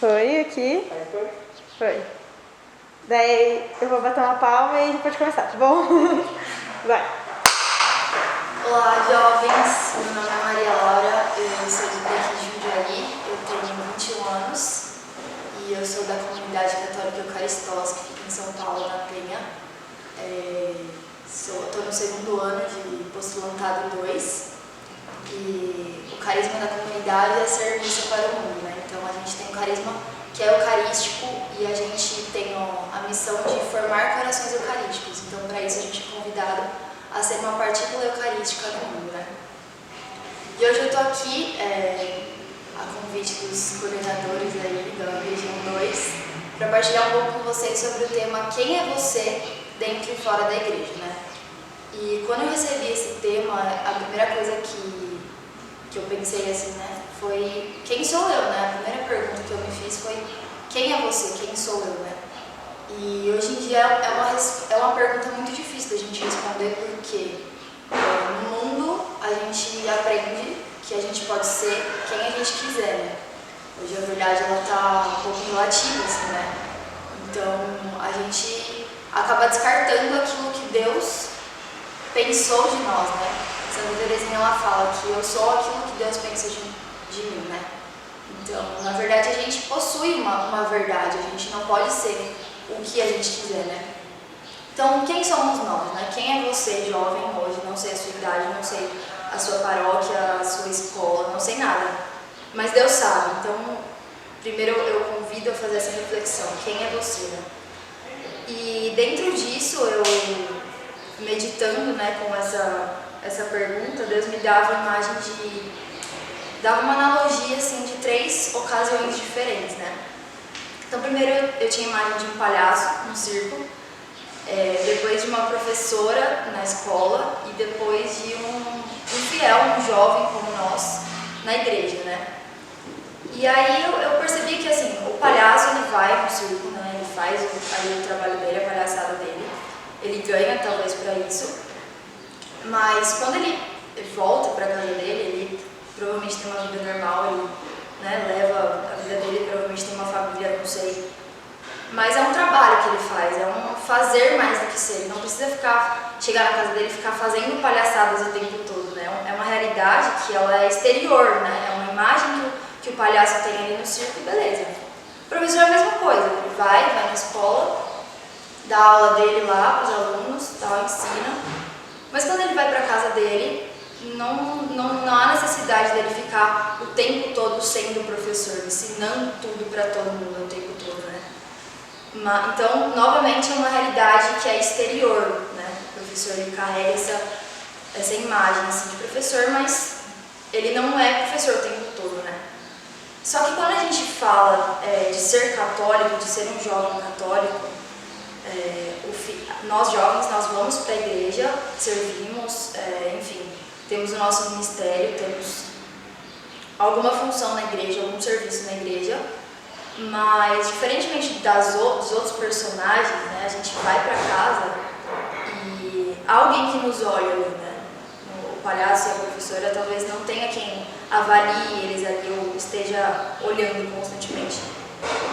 Foi aqui. Foi. Daí eu vou bater uma palma e a gente pode começar, tá bom? Vai. Olá, jovens. Meu nome é Maria Laura, eu sou daqui de Jundiaí, eu tenho 21 anos e eu sou da comunidade católica Eucaristos, que fica em São Paulo, na Penha. Estou no segundo ano de postulantado 2 e o carisma da comunidade é ser missa para o mundo, né? Então a gente tem um carisma que é eucarístico e a gente tem a missão de formar corações eucarísticos. Então para isso a gente é convidado a ser uma partícula eucarística no mundo, né? E hoje eu estou aqui a convite dos coordenadores aí da região 2 para partilhar um pouco com vocês sobre o tema Quem é você dentro e fora da igreja, né? E quando eu recebi esse tema, a primeira coisa que eu pensei assim, né, foi quem sou eu, né? A primeira pergunta que eu me fiz foi quem é você, quem sou eu, né? E hoje em dia é uma pergunta muito difícil da gente responder porque no mundo a gente aprende que a gente pode ser quem a gente quiser, né? Hoje a verdade ela tá um pouco relativa, assim, né? Então a gente acaba descartando aquilo que Deus pensou de nós, né? Santa Teresinha ela fala que eu sou aquilo que Deus pensa de mim, né? Então, na verdade, a gente possui uma verdade, a gente não pode ser o que a gente quiser, né? Então, quem somos nós, né? Quem é você, jovem, hoje? Não sei a sua idade, não sei a sua paróquia, a sua escola, não sei nada. Mas Deus sabe. Então, primeiro eu convido a fazer essa reflexão. Quem é você, né? E dentro disso, eu meditando, né, com essa pergunta, Deus me dava a imagem dava uma analogia, assim, de 3 ocasiões diferentes, né? Então, primeiro eu tinha a imagem de um palhaço no circo, depois de uma professora na escola e depois de um fiel, um jovem como nós, na igreja, né? E aí eu percebi que, assim, o palhaço, ele vai no circo, né? Ele faz o trabalho dele, a palhaçada dele, ele ganha talvez para isso, mas quando ele volta para a casa dele, ele provavelmente tem uma vida normal, ele, né, leva a vida dele, provavelmente tem uma família, não sei. Mas é um trabalho que ele faz, é um fazer mais do que ser. Ele não precisa chegar na casa dele e ficar fazendo palhaçadas o tempo todo, né? É uma realidade que ela é exterior, né? É uma imagem que o palhaço tem ali no circo e beleza. O professor é a mesma coisa, ele vai na escola, dá a aula dele lá para os alunos, tal, ensina. Mas quando ele vai para a casa dele, não há necessidade dele ficar o tempo todo sendo professor, ensinando tudo para todo mundo o tempo todo, né? Então, novamente, é uma realidade que é exterior, né? O professor ele carrega essa imagem assim, de professor, mas ele não é professor o tempo todo, né? Só que quando a gente fala de ser católico, de ser um jovem católico, nós jovens, nós vamos para a igreja, servimos, enfim, temos o nosso ministério, temos alguma função na igreja, algum serviço na igreja, mas diferentemente dos outros personagens, né, a gente vai para casa e há alguém que nos olha ali, né? O palhaço e a professora talvez não tenha quem avalie eles ali ou esteja olhando constantemente.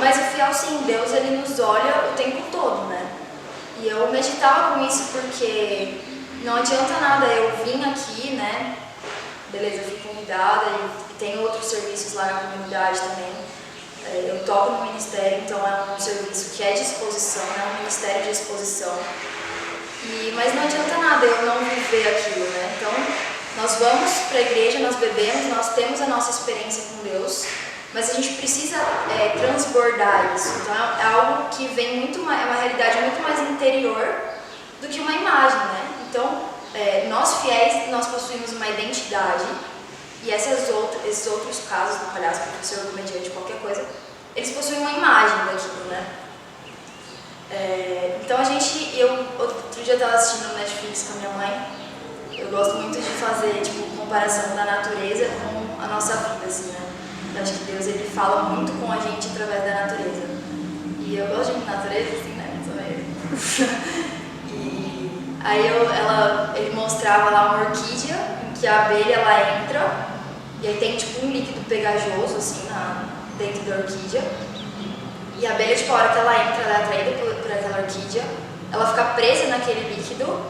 Mas o fiel sim, Deus ele nos olha o tempo todo, né? E eu meditava com isso porque não adianta nada eu vim aqui, né? Beleza, fui convidada e tem outros serviços lá na comunidade também. Eu toco no ministério, então é um serviço que é de exposição, é um ministério de exposição. Mas não adianta nada eu não viver aquilo, né? Então, nós vamos para a igreja, nós bebemos, nós temos a nossa experiência com Deus, mas a gente precisa transbordar isso. Então é algo que vem muito mais, é uma realidade muito mais interior do que uma imagem, né? Então nós fiéis, nós possuímos uma identidade e esses outros casos do palhaço, professor, comediante, qualquer coisa, eles possuem uma imagem daquilo, né? Então outro dia eu estava assistindo no Netflix com a minha mãe. Eu gosto muito de fazer comparação da natureza com a nossa vida, assim, né? Eu acho que Deus ele fala muito com a gente através da natureza. E eu gosto de natureza, assim, né? E aí ele mostrava lá uma orquídea em que a abelha ela entra e aí tem um líquido pegajoso assim dentro da orquídea. E a abelha, tipo, a hora que ela entra, ela é atraída por aquela orquídea, ela fica presa naquele líquido,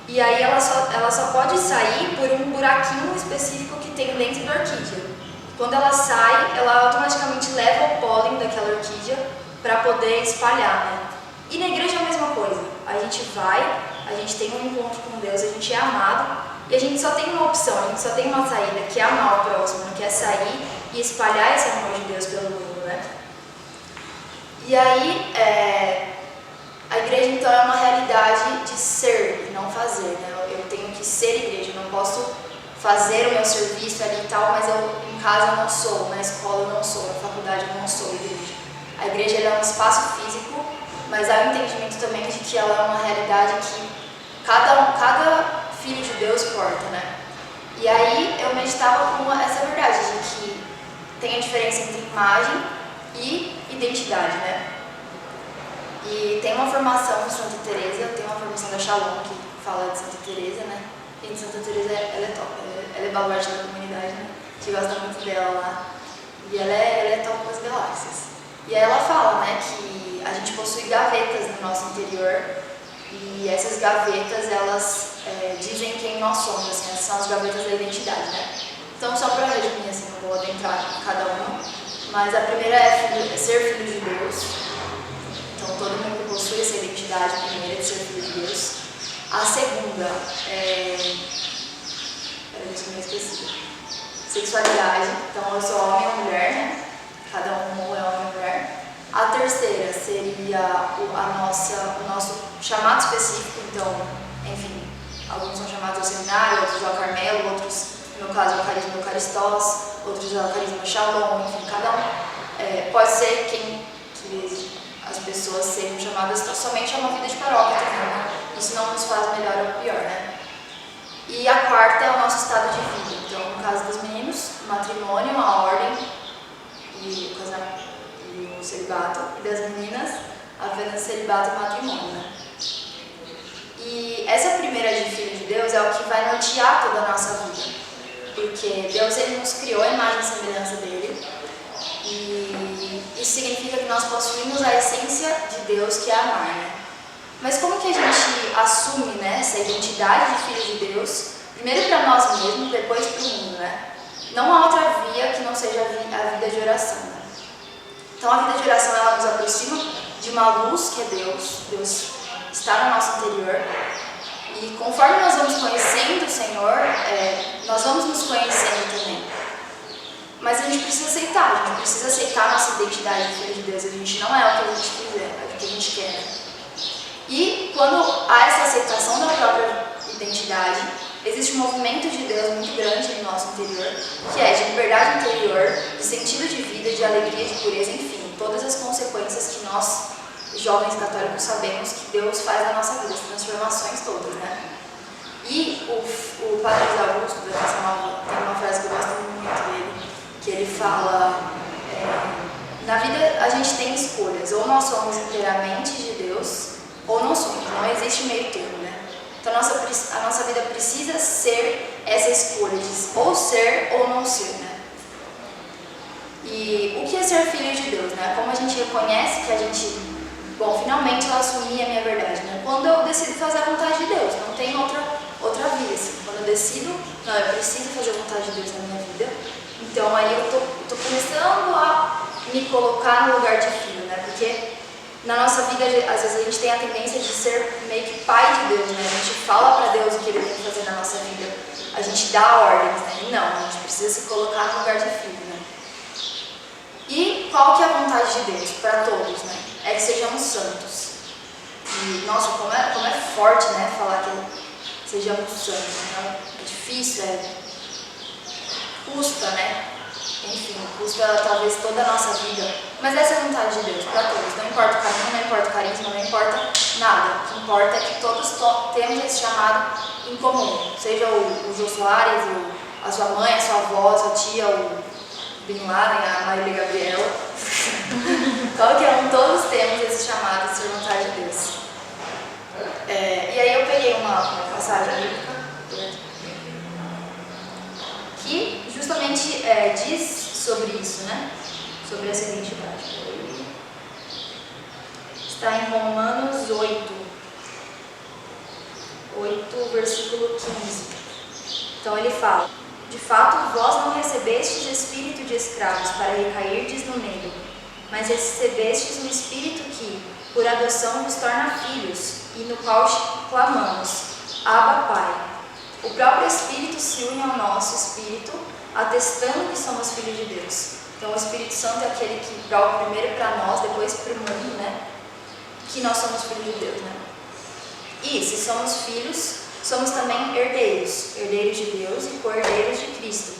e aí ela só pode sair por um buraquinho específico que tem dentro da orquídea. Quando ela sai, ela automaticamente leva o pólen daquela orquídea para poder espalhar, né? E na igreja é a mesma coisa. A gente vai, a gente tem um encontro com Deus, a gente é amado, e a gente só tem uma opção, a gente só tem uma saída, que é amar o próximo, que é sair e espalhar esse amor de Deus pelo mundo, né? E aí, a igreja então é uma realidade de ser e não fazer, né? Eu tenho que ser igreja, eu não posso fazer o meu serviço ali e tal, mas em casa eu não sou, na escola eu não sou, na faculdade eu não sou igreja. A igreja ela é um espaço físico, mas há um entendimento também de que ela é uma realidade que cada filho de Deus porta, né? E aí eu meditava com essa verdade de que tem a diferença entre imagem e identidade, né? E tem uma formação de Santa Teresa, tem uma formação da Shalom que fala de Santa Teresa, né? E Santa Teresa ela é top, ela é baluarte da comunidade, né? A gente gosta muito dela lá. E ela é top das galáxias. E aí ela fala, né, que a gente possui gavetas no nosso interior e essas gavetas, elas dizem quem nós somos, assim, essas são as gavetas da identidade, né? Então, só para resumir, assim, não vou adentrar em cada uma, mas a primeira é ser filho de Deus. Então, todo mundo que possui essa identidade primeira de ser filho de Deus. A segunda sexualidade. Então, eu sou homem ou mulher, né? Cada um é homem ou mulher. A terceira seria o nosso chamado específico. Então, enfim, alguns são chamados ao seminário, outros ao Carmelo, outros, no meu caso, ao carisma Eucaristós, outros ao carisma Shalom, enfim, cada um pode ser que as pessoas sejam chamadas somente a uma vida de paróquia também, né? Isso não nos faz melhor ou pior, né? E a quarta é o nosso estado de vida. Então, no caso dos meninos, o matrimônio, a ordem e o casamento e o celibato. E das meninas, apenas celibato e matrimônio, né? E essa primeira de filho de Deus é o que vai nortear toda a nossa vida. Porque Deus, ele nos criou a imagem e semelhança dele. E isso significa que nós possuímos a essência de Deus, que é amar, né? Mas como que a gente assume, né, essa identidade de filho de Deus, primeiro para nós mesmos, depois para o mundo, né? Não há outra via que não seja a vida de oração, né? Então a vida de oração, ela nos aproxima de uma luz que é Deus. Deus está no nosso interior. E conforme nós vamos conhecendo o Senhor, nós vamos nos conhecendo também. Mas a gente precisa aceitar a nossa identidade de filho de Deus. A gente não é o que a gente quiser, é o que a gente quer, né? E quando há essa aceitação da própria identidade, existe um movimento de Deus muito grande no nosso interior, que é de liberdade interior, de sentido de vida, de alegria, de pureza, enfim, todas as consequências que nós, jovens católicos, sabemos que Deus faz na nossa vida, as transformações todas, né? E o Padre José Augusto, da Canção Nova, tem uma frase que eu gosto muito dele, que ele fala, na vida a gente tem escolhas, ou nós somos inteiramente de Deus, ou não somos, não existe meio termo, né? Então a nossa vida precisa ser essa escolha de ou ser ou não ser, né? E o que é ser filho de Deus, né? Como a gente reconhece que a gente, bom, finalmente eu assumi a minha verdade, né? Quando eu decido fazer a vontade de Deus, não tem outra vida, assim. Quando eu decido, não, eu preciso fazer a vontade de Deus na minha vida, então aí eu tô começando a me colocar no lugar de filho, né? Porque na nossa vida, às vezes a gente tem a tendência de ser meio que pai de Deus, né? A gente fala para Deus o que Ele tem que fazer na nossa vida, a gente dá ordens, né? E não, a gente precisa se colocar no lugar de filho, né? E qual que é a vontade de Deus para todos, né? É que sejamos santos. E, nossa, como é forte, né? Falar que sejamos santos, né? É difícil, custa, né? Enfim, custa talvez toda a nossa vida, mas essa é a vontade de Deus para todos. Não importa o caminho, não importa o carisma, não importa nada. O que importa é que todos temos esse chamado em comum, seja o Jô Soares, a sua mãe, a sua avó, a sua tia, o Bin Laden, a Marília Gabriela. Qualquer um, todos temos esse chamado de ser vontade de Deus. E aí eu peguei uma passagem bíblica que justamente diz sobre isso, né? sobre essa identidade. Está em Romanos 8, versículo 15. Então ele fala: de fato, vós não recebestes espírito de escravos para recairdes no medo, mas recebestes o Espírito que, por adoção, vos torna filhos, e no qual clamamos: Abba, Pai. O próprio Espírito se une ao nosso Espírito, atestando que somos filhos de Deus. Então o Espírito Santo é aquele que prova primeiro para nós, depois para o mundo, né? Que nós somos filhos de Deus, né? E se somos filhos, somos também herdeiros, herdeiros de Deus e co-herdeiros de Cristo.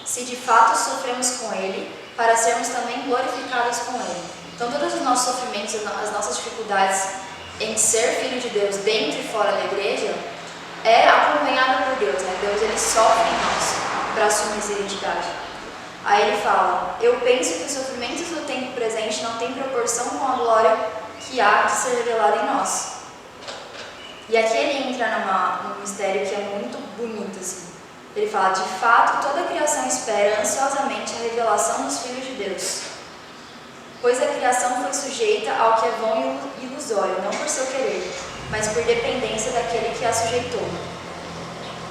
Se de fato sofremos com Ele, para sermos também glorificados com Ele. Então todos os nossos sofrimentos, as nossas dificuldades em ser filho de Deus dentro e fora da igreja, é acompanhada por Deus, né? Deus, ele sofre em nós para assumir essa identidade. Aí ele fala: eu penso que os sofrimentos do tempo presente não têm proporção com a glória que há de ser revelada em nós. E aqui ele entra num mistério que é muito bonito, assim. Ele fala: de fato, toda a criação espera ansiosamente a revelação dos filhos de Deus, pois a criação foi sujeita ao que é vão e ilusório, não por seu querer, mas por dependência daquele que a sujeitou.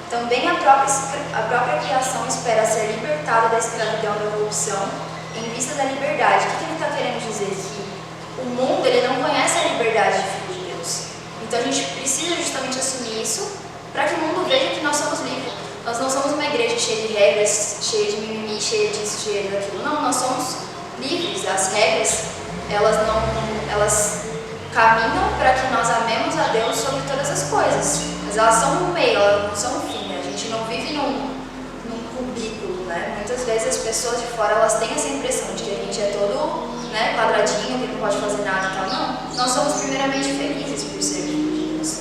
Também a própria criação espera ser libertada da escravidão da corrupção em vista da liberdade. O que ele está querendo dizer? Que o mundo, ele não conhece a liberdade de filho de Deus. Então a gente precisa justamente assumir isso para que o mundo veja que nós somos livres. Nós não somos uma igreja cheia de regras, cheia de mimimi, cheia disso, cheia daquilo. Não, nós somos livres. As regras, elas caminham para que nós amemos a Deus sobre todas as coisas. Mas elas são um meio, elas não são um fim. A gente não vive num cubículo, né? Muitas vezes as pessoas de fora, elas têm essa impressão de que a gente é todo, né, quadradinho, que não pode fazer nada e tal. Não, nós somos primeiramente felizes por ser filhos de Deus.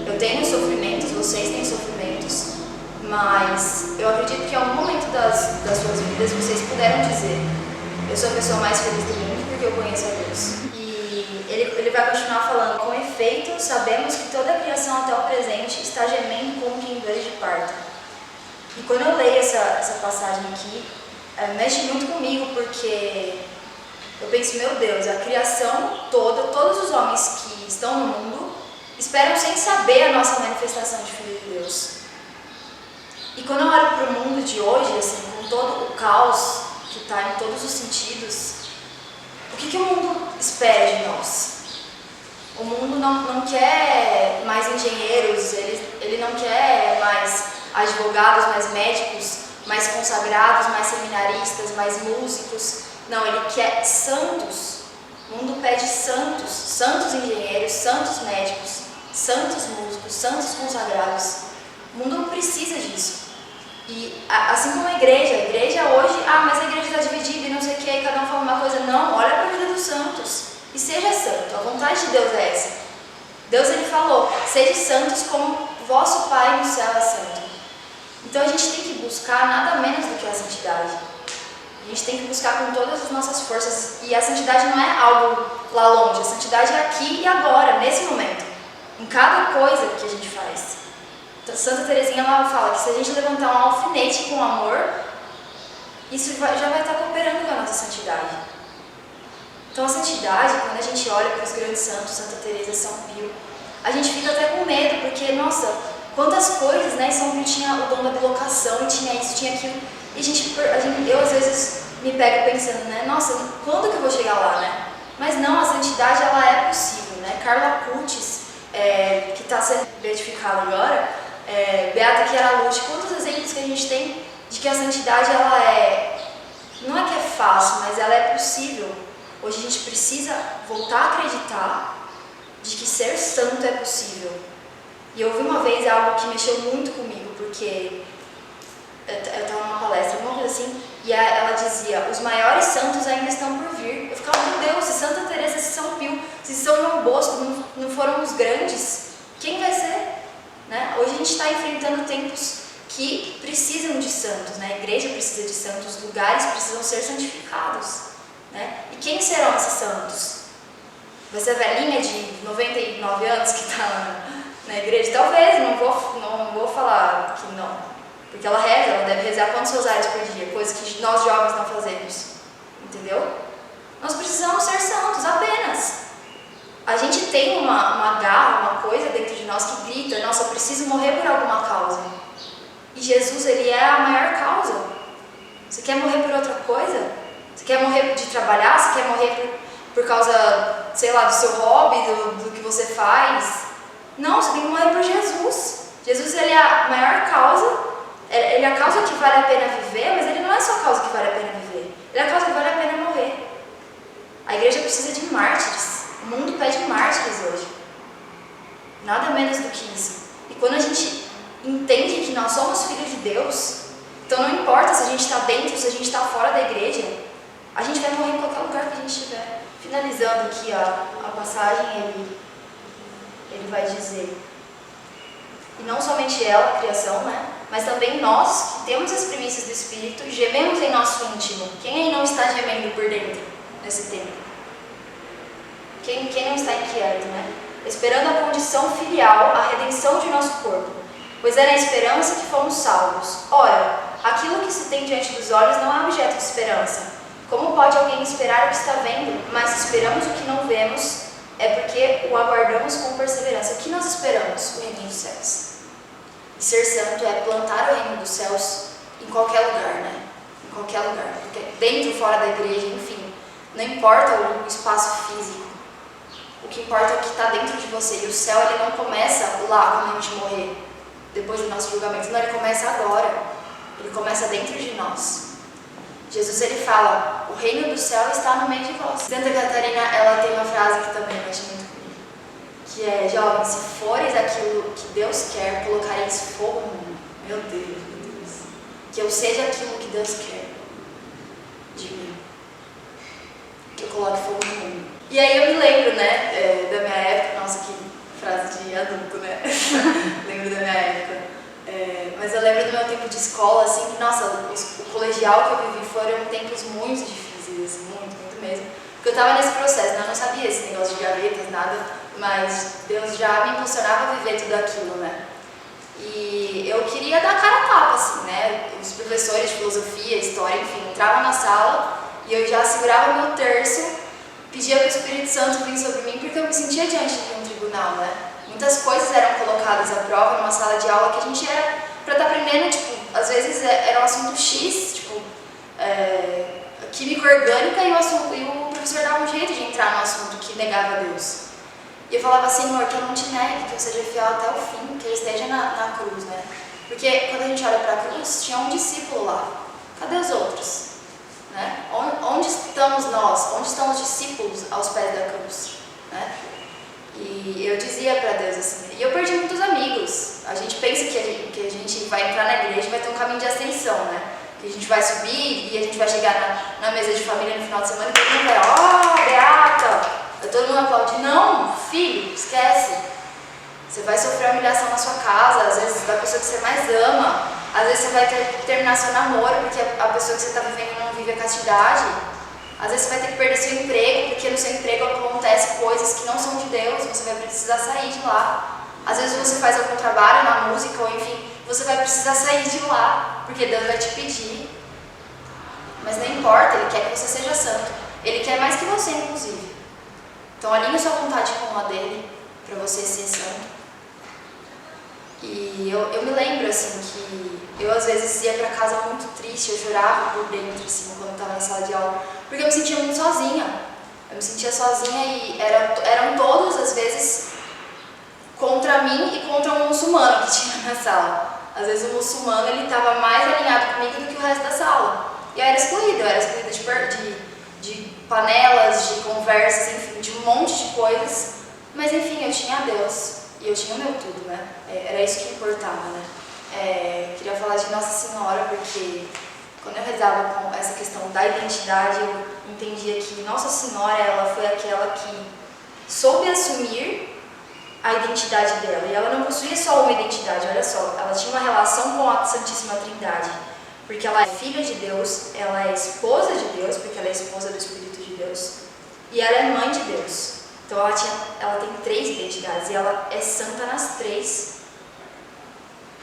Eu tenho sofrimentos, vocês têm sofrimentos, mas eu acredito que em algum momento das suas vidas vocês puderam dizer: eu sou a pessoa mais feliz do mundo porque eu conheço a Deus. E ele vai continuar falando: com efeito, sabemos que toda a criação até o presente está gemendo como que em dores de parto. E quando eu leio essa passagem aqui, mexe muito comigo, porque eu penso: meu Deus, a criação toda, todos os homens que estão no mundo, esperam sem saber a nossa manifestação de filho de Deus. E quando eu olho para o mundo de hoje, assim, com todo o caos que está em todos os sentidos, o que o mundo espera de nós? O mundo não quer mais engenheiros, ele não quer mais advogados, mais médicos, mais consagrados, mais seminaristas, mais músicos. Não, ele quer santos. O mundo pede santos, santos engenheiros, santos médicos, santos músicos, santos consagrados. O mundo não precisa disso. E assim como a igreja hoje, mas a igreja está dividida e não sei o que, e cada um fala uma coisa. Não, olha para a vida dos santos e seja santo. A vontade de Deus é essa. Deus, ele falou: sede santos como vosso Pai no céu é santo. Então a gente tem que buscar nada menos do que a santidade. A gente tem que buscar com todas as nossas forças. E a santidade não é algo lá longe. A santidade é aqui e agora, nesse momento. Em cada coisa que a gente faz. Santa Teresinha, ela fala que se a gente levantar um alfinete com amor, isso já vai estar cooperando com a nossa santidade. Então a santidade, quando a gente olha para os grandes santos, Santa Teresa, São Pio, a gente fica até com medo, porque, nossa, quantas coisas, né? São Pio tinha o dom da bilocação, e tinha isso, tinha aquilo, e eu às vezes me pego pensando, né? Nossa, quando que eu vou chegar lá, né? Mas não, a santidade, ela é possível, né? Carla Cutis, que está sendo beatificada agora, Beata Chiara Lute, quantos exemplos que a gente tem de que a santidade, ela não é que é fácil, mas ela é possível. Hoje a gente precisa voltar a acreditar de que ser santo é possível. E eu ouvi uma vez algo que mexeu muito comigo, porque eu estava numa palestra, alguma coisa assim, e ela dizia: os maiores santos ainda estão por vir. Eu ficava: meu Deus, se Santa Teresa, se São Pio, se São João Bosco não foram os grandes, quem vai ser? Né? Hoje a gente está enfrentando tempos que precisam de santos, né? A igreja precisa de santos, lugares precisam ser santificados, né? E quem serão esses santos? Vai ser a velhinha de 99 anos que está na igreja? Talvez, não vou falar que não, porque ela reza, ela deve rezar quantos rosários por dia, coisa que nós jovens não fazemos. entendeu? Nós precisamos ser santos, apenas. A gente tem uma garra, uma coisa dentro de nós que grita, nossa, eu preciso morrer por alguma causa. E Jesus, ele é a maior causa. Você quer morrer por outra coisa? Você quer morrer de trabalhar? Você quer morrer por causa, sei lá, do seu hobby, do que você faz? Não, você tem que morrer por Jesus. Jesus, ele é a maior causa. Ele é a causa que vale a pena viver, mas ele não é só a causa que vale a pena viver. Ele é a causa que vale a pena morrer. A igreja precisa de mártires. O mundo pede mártires hoje. Nada menos do que isso. E quando a gente entende que nós somos filhos de Deus, então não importa se a gente está dentro, se a gente está fora da igreja, a gente vai morrer em qualquer lugar que a gente estiver. Finalizando aqui a passagem, ele vai dizer, e não somente ela, a criação, né? Mas também nós, que temos as primícias do Espírito, gememos em nosso íntimo. Quem aí não está gemendo por dentro nesse tempo? Quem não está inquieto, né? Esperando a condição filial, a redenção de nosso corpo. Pois é na esperança que fomos salvos. Ora, aquilo que se tem diante dos olhos não é objeto de esperança. Como pode alguém esperar o que está vendo? Mas se esperamos o que não vemos, é porque o aguardamos com perseverança. O que nós esperamos? O reino dos céus. E ser santo é plantar o reino dos céus em qualquer lugar, né? Em qualquer lugar. Porque dentro, fora da igreja, enfim. Não importa o espaço físico. O que importa é o que está dentro de você. E o céu, ele não começa lá quando a gente morrer, depois do nosso julgamento. Não, ele começa agora. Ele começa dentro de nós. Jesus, ele fala, o reino do céu está no meio de vós. Santa Catarina, ela tem uma frase que também eu acho muito bonita, que é, jovens, se fores aquilo que Deus quer, colocareis fogo no mundo. Meu Deus. Que eu seja aquilo que Deus quer de mim. Que eu coloque fogo no mundo. E aí eu me lembro, né, da minha época, nossa, que frase de adulto, né? Lembro da minha época. Mas eu lembro do meu tempo de escola, assim, que, nossa, o colegial que eu vivi foram tempos muito difíceis, assim, muito mesmo. Porque eu estava nesse processo, né? Eu não sabia esse negócio de gavetas, nada, mas Deus já me impulsionava a viver tudo aquilo, né? E eu queria dar cara a tapa, assim, né? Os professores de filosofia, história, enfim, entravam na sala e eu já segurava meu terço, pedia para o Espírito Santo vir sobre mim, porque eu me sentia diante de um tribunal, né? Muitas coisas eram colocadas à prova numa sala de aula que a gente era para estar aprendendo, tipo, às vezes era um assunto X, tipo, química orgânica, e o professor dava um jeito de entrar no assunto que negava a Deus. E eu falava, Senhor, que eu não te negue, que eu seja fiel até o fim, que eu esteja na cruz, né? Porque quando a gente olha para a cruz, tinha um discípulo lá. Cadê os outros? Né? Onde estamos nós? Onde estão os discípulos aos pés da cruz? Né? E eu dizia para Deus assim, e eu perdi muitos amigos. A gente pensa que a gente vai entrar na igreja e vai ter um caminho de ascensão, né? Que a gente vai subir e a gente vai chegar na mesa de família no final de semana e todo mundo vai, Beata! Todo mundo aplaudir. Não, filho, esquece. Você vai sofrer humilhação na sua casa, às vezes da pessoa que você mais ama. Às vezes você vai ter que terminar seu namoro porque a pessoa que você está vivendo não vive a castidade. Às vezes você vai ter que perder seu emprego, porque no seu emprego acontecem coisas que não são de Deus, você vai precisar sair de lá. Às vezes você faz algum trabalho na música, ou enfim, você vai precisar sair de lá, porque Deus vai te pedir. Mas não importa, Ele quer que você seja santo. Ele quer mais que você, inclusive. Então alinhe sua vontade com a dele, para você ser santo. E eu me lembro, assim, que eu às vezes ia para casa muito triste, eu chorava por dentro, assim, quando eu estava na sala de aula, porque eu me sentia muito sozinha. Eu me sentia sozinha e eram todos, às vezes, contra mim e contra um muçulmano que tinha na sala. Às vezes o muçulmano, ele estava mais alinhado comigo do que o resto da sala. E eu era excluída de panelas, de conversas, enfim, de um monte de coisas. Mas enfim, eu tinha Deus e eu tinha o meu tudo, né? Era isso que importava, né? Queria falar de Nossa Senhora porque quando eu rezava com essa questão da identidade, eu entendia que Nossa Senhora, ela foi aquela que soube assumir a identidade dela. E ela não possuía só uma identidade, olha só, ela tinha uma relação com a Santíssima Trindade. Porque ela é filha de Deus, ela é esposa de Deus, porque ela é esposa do Espírito de Deus, e ela é mãe de Deus. Então ela tem 3 identidades e ela é santa nas 3.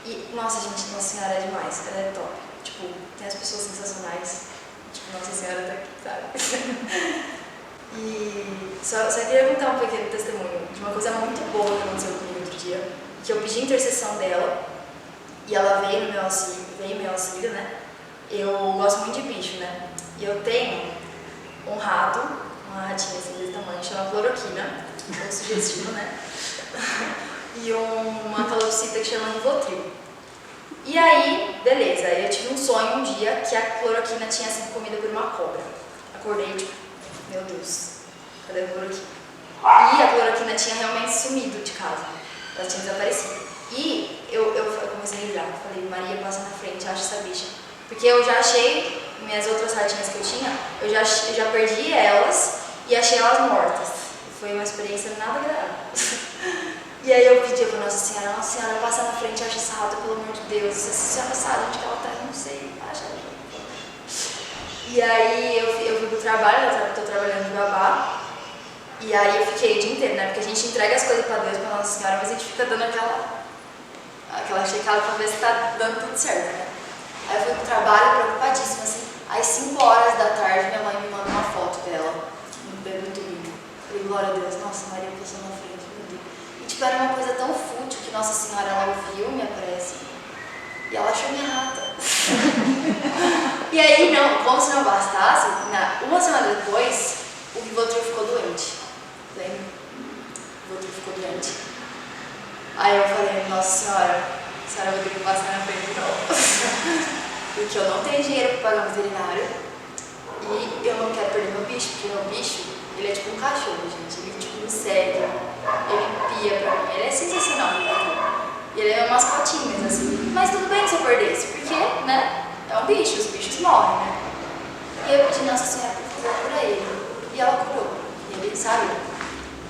E, nossa gente, Nossa Senhora é demais, ela é top. Tipo, tem as pessoas sensacionais. Tipo, Nossa Senhora tá aqui, sabe? E só queria contar um pequeno testemunho de uma coisa muito boa que aconteceu comigo outro dia, que eu pedi intercessão dela e ela veio no meu auxílio, né? Eu gosto muito de bicho, né? E eu tenho um rato, uma ratinha assim desse tamanho, chama cloroquina, ou sugestivo, né? E uma calopsita que chama Rivotril. E aí, beleza, eu tive um sonho um dia que a cloroquina tinha sido comida por uma cobra. Acordei, tipo, meu Deus, cadê a cloroquina? E a cloroquina tinha realmente sumido de casa, ela tinha desaparecido. E eu comecei a livrar, falei, Maria, passa na frente, acha essa bicha. Porque eu já achei, minhas outras ratinhas que eu tinha, eu já perdi elas e achei elas mortas. Foi uma experiência nada agradável. E aí eu pedi pra Nossa Senhora, passa na frente, acha essa rata, pelo amor de Deus. Se a senhora sabe onde ela tá, eu não sei, acha ela. E aí eu fui pro trabalho, eu tô trabalhando de babá. E aí eu fiquei o dia inteiro, né? Porque a gente entrega as coisas pra Deus, pra Nossa Senhora, mas a gente fica dando aquela checada pra ver se tá dando tudo certo, né? Aí eu fui pro trabalho preocupadíssima, assim. Às 5 horas da tarde, minha mãe me manda uma foto dela no bebê domingo. Falei, glória a Deus, nossa, Maria passou na frente, meu Deus. E tipo, era uma coisa tão fútil que Nossa Senhora, ela ouviu minha prece e ela achou minha rata. E aí, não, como se não bastasse, uma semana depois, o Rivotril ficou doente. Lembra? O Rivotril ficou doente. Aí eu falei, Nossa Senhora, a senhora vai ter que passar na frente de novo. Porque eu não tenho dinheiro para pagar um veterinário e eu não quero perder meu bicho, porque meu bicho, ele é tipo um cachorro, gente. Ele tipo me segue, ele pia pra mim, ele é sensacional. E ele é uma mascotinha, assim. Mas tudo bem se eu perdesse, porque, né, é um bicho, os bichos morrem, né? E eu pedi Nossa Senhora pra fazer por ele. E ela curou. E ele, sabe?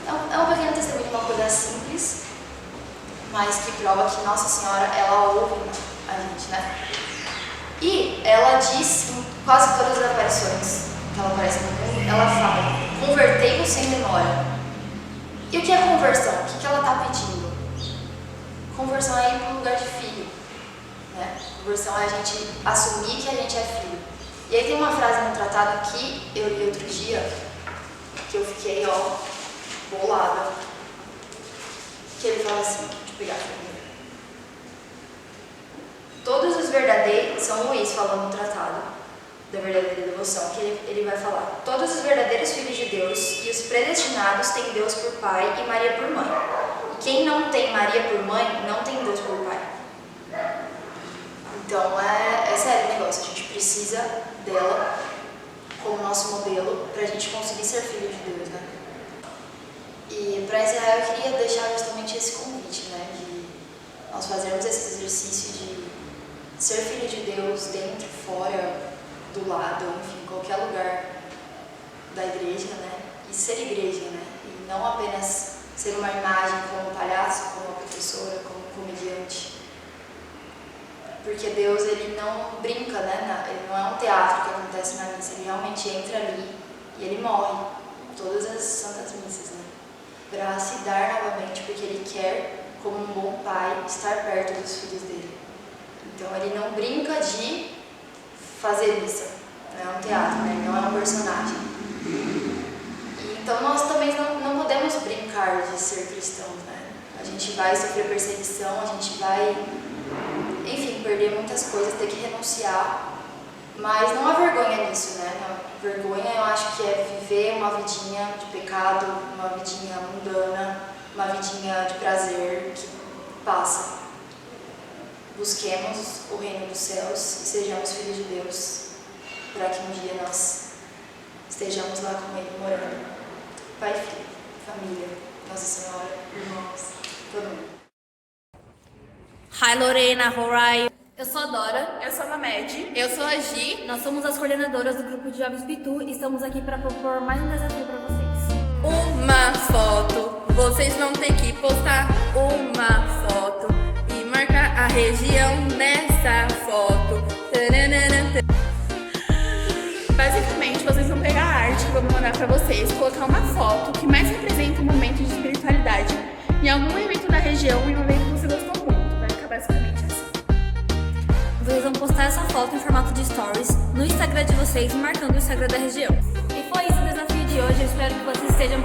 É um pequeno testemunho de uma coisa simples, mas que prova que Nossa Senhora, ela ouve a gente, né? E ela diz em quase todas as aparições que ela aparece no mundo, ela fala, convertei-vos sem demora. E o que é conversão? O que ela está pedindo? Conversão é ir para um lugar de filho, né? Conversão é a gente assumir que a gente é filho. E aí tem uma frase no tratado que eu li outro dia, que eu fiquei, bolada. Que ele fala assim, deixa eu pegar aqui. Todos os verdadeiros, São Luís falando no tratado da verdadeira devoção, que ele vai falar, todos os verdadeiros filhos de Deus e os predestinados têm Deus por pai e Maria por mãe. E quem não tem Maria por mãe, não tem Deus por pai. Então é sério o negócio, a gente precisa dela como nosso modelo para a gente conseguir ser filho de Deus, né? E para encerrar eu queria deixar justamente esse convite, né? De nós fazermos esse exercício de ser filho de Deus dentro, fora, do lado, enfim, qualquer lugar da igreja, né? E ser igreja, né? E não apenas ser uma imagem como palhaço, como professora, como comediante. Porque Deus, ele não brinca, né? Ele não é um teatro que acontece na missa, ele realmente entra ali e ele morre. Todas as santas missas, né? Para se dar novamente, porque ele quer, como um bom pai, estar perto dos filhos dele. Então ele não brinca de fazer missa, não é um teatro, né? Não é um personagem. Então nós também não podemos brincar de ser cristãos, né? A gente vai sofrer perseguição, a gente vai, enfim, perder muitas coisas, ter que renunciar, mas não há vergonha nisso, né? A vergonha eu acho que é viver uma vidinha de pecado, uma vidinha mundana, uma vidinha de prazer que passa. Busquemos o reino dos céus e sejamos filhos de Deus, para que um dia nós estejamos lá com Ele morando. Pai, filho, família, Nossa Senhora, irmãos, todo mundo. Hi Lorena, how are you? Eu sou a Dora. Eu sou a Mamed. Eu sou a Gi. Nós somos as coordenadoras do grupo de Jovens Pitu e estamos aqui para propor mais um desafio para vocês. Uma foto, vocês vão ter que postar uma foto e marcar a região nessa foto. Basicamente, vocês vão pegar a arte que eu vou mandar pra vocês, colocar uma foto que mais representa um momento de espiritualidade em algum evento da região e um evento que você gostou muito. Vai ficar basicamente assim. Vocês vão postar essa foto em formato de stories no Instagram vida de vocês marcando o Instagram da região. E foi esse o desafio de hoje, eu espero que vocês estejam